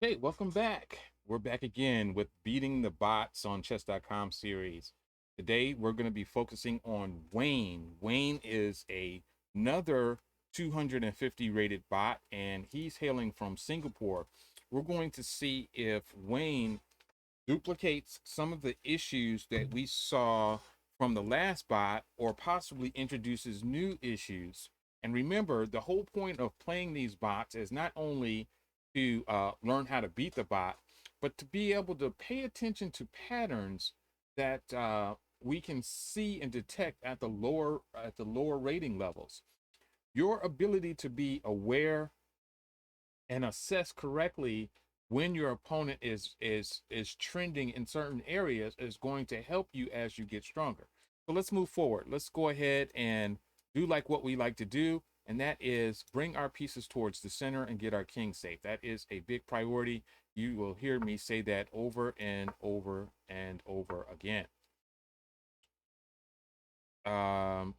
Hey, welcome back. We're back again with Beating the Bots on chess.com series. Today we're going to be focusing on Wayne. Wayne is another 250 rated bot and he's hailing from Singapore. We're going to see if Wayne duplicates some of the issues that we saw from the last bot or possibly introduces new issues. And remember, the whole point of playing these bots is not only to learn how to beat the bot, but to be able to pay attention to patterns that we can see and detect at the lower rating levels. Your ability to be aware and assess correctly when your opponent is trending in certain areas is going to help you as you get stronger. So let's move forward. Let's go ahead and do like what we like to do, and that is bring our pieces towards the center and get our king safe. That is a big priority. You will hear me say that over and over and over again.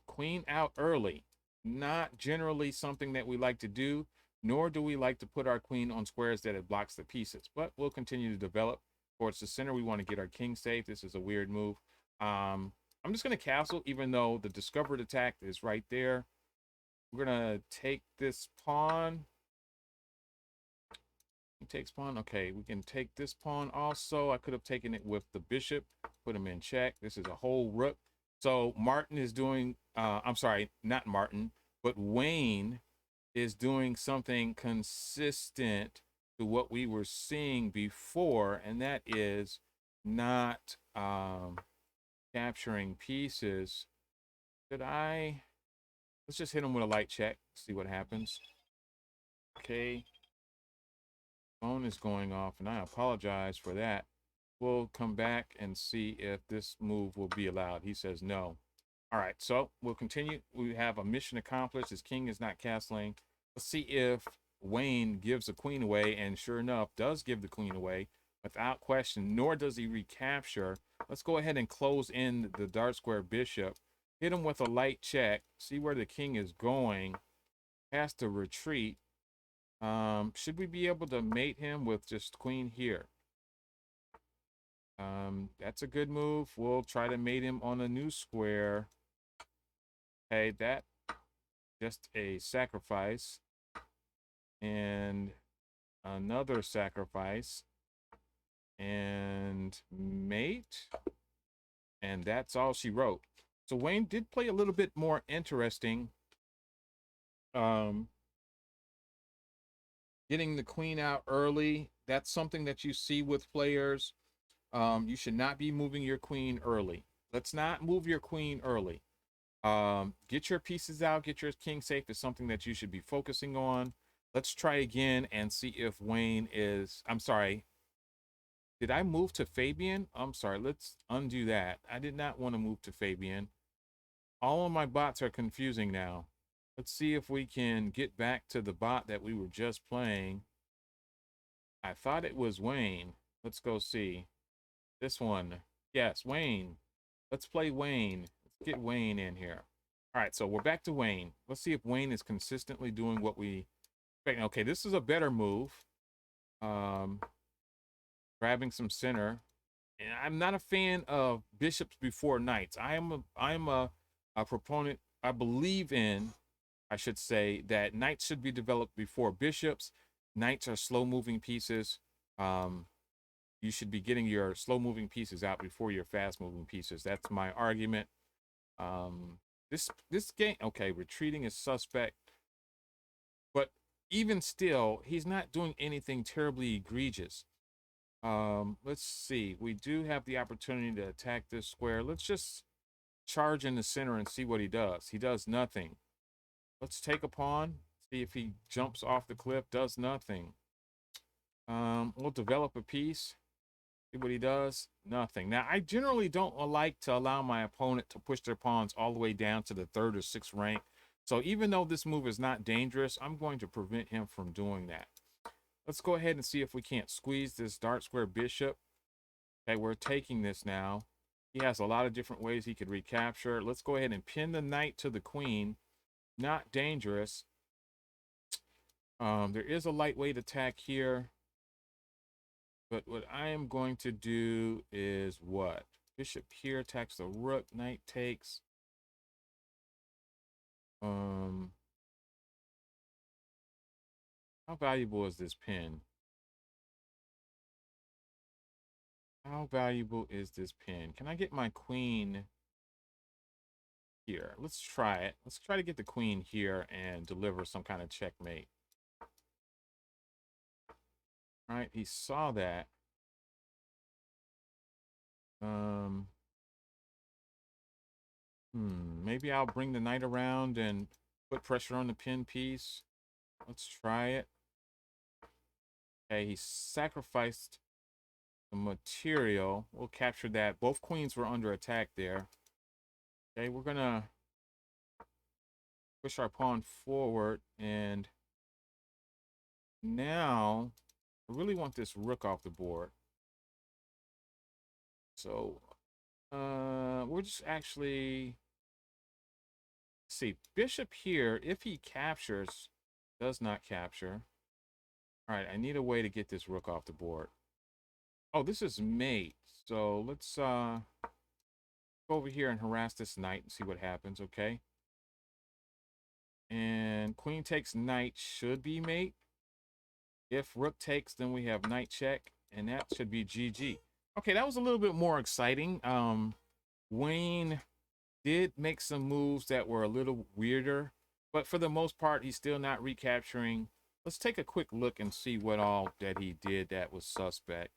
Queen out early, not generally something that we like to do, nor do we like to put our queen on squares that it blocks the pieces, but we'll continue to develop towards the center. We want to get our king safe. This is a weird move. I'm just going to castle, even though the discovered attack is right there. We're going to take this pawn. He takes pawn. Okay, we can take this pawn also. I could have taken it with the bishop, put him in check. This is a whole rook. So Martin is doing, I'm sorry, not Martin, but Wayne is doing something consistent to what we were seeing before, and that is not capturing pieces. Let's just hit him with a light check, see what happens. Okay, phone is going off, and I apologize for that. We'll come back and see if this move will be allowed. He says no. All right, so we'll continue. We have a mission accomplished. His king is not castling. Let's see if Wayne gives the queen away, and sure enough, does give the queen away without question, nor does he recapture. Let's go ahead and close in the dark square bishop. Hit him with a light check. See where the king is going. Has to retreat. Should we be able to mate him with just queen here? That's a good move. We'll try to mate him on a new square. Hey, that just a sacrifice and another sacrifice and mate, and that's all she wrote. So Wayne did play a little bit more interesting, um getting the queen out early. That's something that you see with players. You should not be moving your queen early. Let's not move your queen early. Get your pieces out, get your king safe is something that you should be focusing on. Let's try again and see if Wayne is, I'm sorry, did I move to Fabian? I'm sorry, let's undo that. I did not want to move to Fabian. All of my bots are confusing now. Let's see if we can get back to the bot that we were just playing. I thought it was Wayne. Let's go see. This one. Yes, Wayne. Let's play Wayne. Let's get Wayne in here. All right, so we're back to Wayne. Let's see if Wayne is consistently doing what we expect. Okay, this is a better move. Um, Grabbing some center. And I'm not a fan of bishops before knights. I am a proponent. I believe in, I should say, that knights should be developed before bishops. Knights are slow moving pieces. Um, you should be getting your slow moving pieces out before your fast moving pieces. That's my argument. Um, this game, okay, retreating is suspect, but even still, he's not doing anything terribly egregious. Let's see. We do have the opportunity to attack this square. Let's just charge in the center and see what he does. He does nothing. Let's take a pawn. See if he jumps off the cliff. Does nothing. We'll develop a piece. See what he does. Nothing. Now, I generally don't like to allow my opponent to push their pawns all the way down to the 3rd or 6th rank. So even though this move is not dangerous, I'm going to prevent him from doing that. Let's go ahead and see if we can't squeeze this dark square bishop. Okay, we're taking this now. He has a lot of different ways he could recapture. Let's go ahead and pin the knight to the queen. Not dangerous. There is a lightweight attack here. But what I am going to do is what? Bishop here attacks the rook. Knight takes. How valuable is this pin? How valuable is this pin? Can I get my queen here? Let's try it. Let's try to get the queen here and deliver some kind of checkmate. All right, he saw that. Maybe I'll bring the knight around and put pressure on the pin piece. Let's try it. Okay, he sacrificed the material. We'll capture that. Both queens were under attack there. Okay, we're gonna push our pawn forward, and now I really want this rook off the board. So we're just actually see bishop here. If he captures, does not capture. All right, I need a way to get this rook off the board. Oh, this is mate. So let's go over here and harass this knight and see what happens, okay? And queen takes knight should be mate. If rook takes, then we have knight check, and that should be GG. Okay, that was a little bit more exciting. Wayne did make some moves that were a little weirder, but for the most part, he's still not recapturing. Let's take a quick look and see what all that he did that was suspect.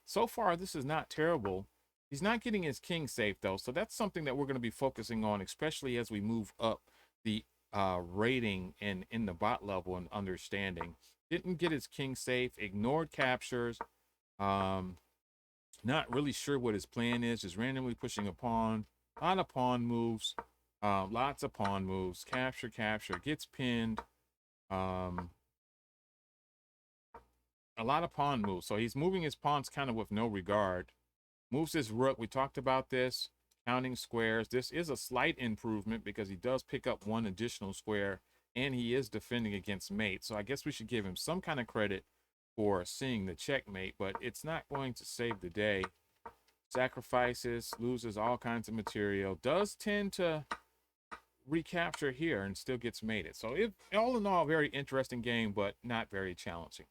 So far, this is not terrible. He's not getting his king safe, though, so that's something that we're going to be focusing on, especially as we move up the rating in the bot level and understanding. Didn't get his king safe, ignored captures, not really sure what his plan is, just randomly pushing a pawn, a lot of pawn moves, lots of pawn moves, capture, capture, gets pinned, a lot of pawn moves. So he's moving his pawns kind of with no regard. Moves his rook. We talked about this, counting squares. This is a slight improvement because he does pick up one additional square, and he is defending against mate. So I guess we should give him some kind of credit for seeing the checkmate, but it's not going to save the day. Sacrifices, loses all kinds of material, does tend to recapture here and still gets mated. So all in all, very interesting game, but not very challenging.